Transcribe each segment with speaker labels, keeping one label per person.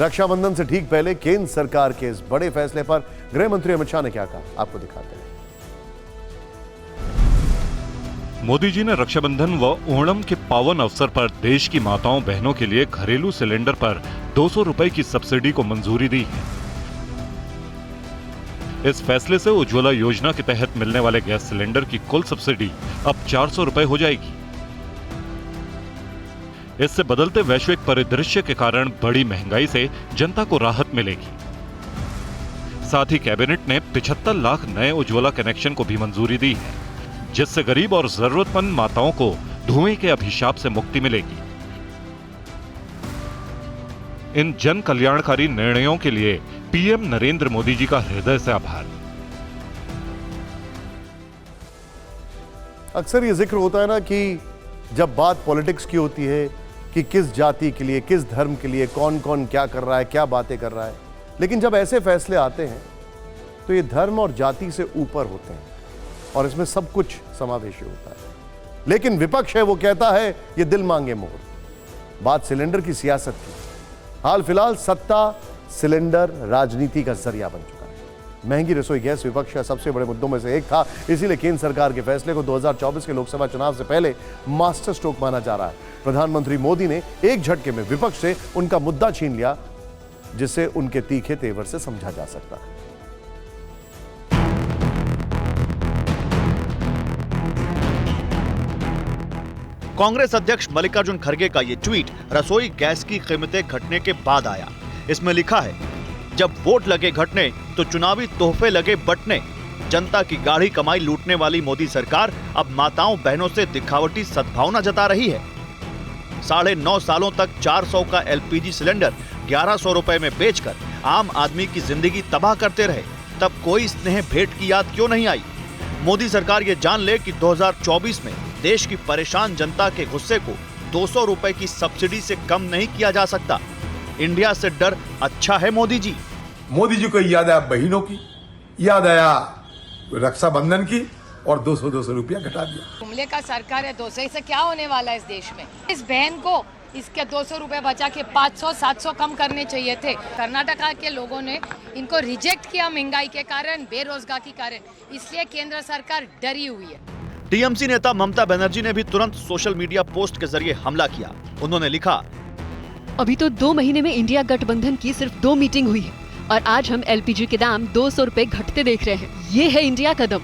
Speaker 1: रक्षाबंधन से ठीक पहले केंद्र सरकार के इस बड़े फैसले पर गृह मंत्री अमित शाह ने क्या कहा, आपको दिखाते हैं।
Speaker 2: मोदी जी ने रक्षाबंधन व ओणम के पावन अवसर पर देश की माताओं बहनों के लिए घरेलू सिलेंडर पर 200 रुपए की सब्सिडी को मंजूरी दी है। इस फैसले से उज्ज्वला योजना के तहत मिलने वाले गैस सिलेंडर की कुल सब्सिडी अब 400 रुपए हो जाएगी। इससे बदलते वैश्विक परिदृश्य के कारण बड़ी महंगाई से जनता को राहत मिलेगी। साथ ही कैबिनेट ने 75 लाख नए उज्ज्वला कनेक्शन को भी मंजूरी दी है, जिससे गरीब और जरूरतमंद माताओं को धुएं के अभिशाप से मुक्ति मिलेगी। इन जन कल्याणकारी निर्णयों के लिए पीएम नरेंद्र मोदी जी का हृदय से आभार।
Speaker 1: अक्सर ये जिक्र होता है ना कि जब बात पॉलिटिक्स की होती है कि किस जाति के लिए, किस धर्म के लिए कौन कौन क्या कर रहा है, क्या बातें कर रहा है, लेकिन जब ऐसे फैसले आते हैं तो ये धर्म और जाति से ऊपर होते हैं और इसमें सब कुछ समावेशी होता है। लेकिन विपक्ष है वो कहता है ये दिल मांगे मोर। बात सिलेंडर की सियासत की। हाल फिलहाल सत्ता सिलेंडर राजनीति का जरिया बन चुका है। महंगी रसोई गैस विपक्ष का सबसे बड़े मुद्दों में से एक था, इसीलिए केंद्र सरकार के फैसले को 2024 के लोकसभा चुनाव से पहले मास्टर स्ट्रोक माना जा रहा है। प्रधानमंत्री मोदी ने एक झटके में विपक्ष से उनका मुद्दा छीन लिया, जिसे उनके तीखे तेवर से समझा जा सकता है।
Speaker 3: कांग्रेस अध्यक्ष मल्लिकार्जुन खड़गे का ये ट्वीट रसोई गैस की कीमतें घटने के बाद आया। इसमें लिखा है, जब वोट लगे घटने तो चुनावी तोहफे लगे बंटने। जनता की गाढ़ी कमाई लूटने वाली मोदी सरकार अब माताओं बहनों से दिखावटी सद्भावना जता रही है। 9.5 सालों तक 400 का एलपीजी सिलेंडर 1100 रुपए में बेचकर आम आदमी की जिंदगी तबाह करते रहे, तब कोई स्नेह भेंट की याद क्यों नहीं आई? मोदी सरकार ये जान ले कि 2024 में देश की परेशान जनता के गुस्से को 200 रुपए की सब्सिडी से कम नहीं किया जा सकता। इंडिया से डर अच्छा है मोदी जी।
Speaker 4: मोदी जी को याद आया बहनों की, याद आया रक्षाबंधन की और 200 रुपया घटा दिया।
Speaker 5: कुंबले का सरकार है, 200 से क्या होने वाला है इस देश में? इस बहन को इसके 200 रुपए बचा के 500-700 कम करने चाहिए थे। कर्नाटका के लोगों ने इनको रिजेक्ट किया महंगाई के कारण, बेरोजगार के कारण, इसलिए केंद्र सरकार डरी हुई है।
Speaker 3: टीएमसी नेता ममता बनर्जी ने भी तुरंत सोशल मीडिया पोस्ट के जरिए हमला किया। उन्होंने लिखा,
Speaker 6: अभी तो 2 महीने में इंडिया गठबंधन की सिर्फ 2 मीटिंग हुई है और आज हम एलपीजी के दाम 200 रुपए घटते देख रहे हैं। ये है इंडिया कदम।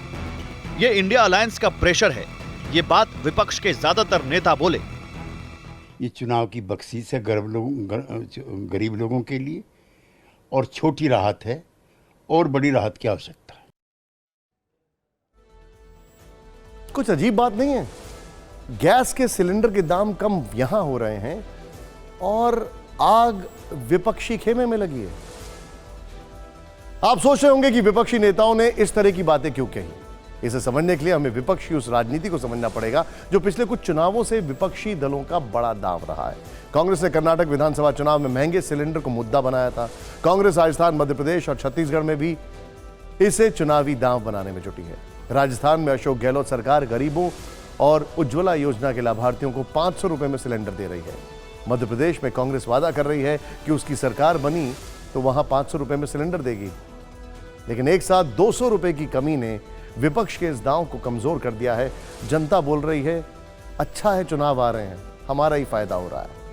Speaker 3: ये इंडिया अलायंस का प्रेशर है। ये बात विपक्ष के ज्यादातर नेता बोले।
Speaker 7: ये चुनाव की बख्शीश है गरीब लोगों के लिए और छोटी राहत है, और बड़ी राहत की आवश्यकता है।
Speaker 1: कुछ अजीब बात नहीं है। गैस के सिलेंडर के दाम कम यहां हो रहे हैं और आग विपक्षी खेमे में लगी है। आप सोच रहे होंगे कि विपक्षी नेताओं ने इस तरह की बातें क्यों कही। इसे समझने के लिए हमें विपक्ष की उस राजनीति को समझना पड़ेगा जो पिछले कुछ चुनावों से विपक्षी दलों का बड़ा दांव रहा है। कांग्रेस ने कर्नाटक विधानसभा चुनाव में महंगे सिलेंडर को मुद्दा बनाया था। कांग्रेस राजस्थान, मध्य प्रदेश और छत्तीसगढ़ में भी इसे चुनावी दांव बनाने में जुटी है। राजस्थान में अशोक गहलोत सरकार गरीबों और उज्ज्वला योजना के लाभार्थियों को 500 रुपए में सिलेंडर दे रही है। मध्य प्रदेश में कांग्रेस वादा कर रही है कि उसकी सरकार बनी तो वहां 500 रुपए में सिलेंडर देगी, लेकिन एक साथ 200 रुपए की कमी ने विपक्ष के इस दांव को कमजोर कर दिया है। जनता बोल रही है, अच्छा है चुनाव आ रहे हैं, हमारा ही फायदा हो रहा है।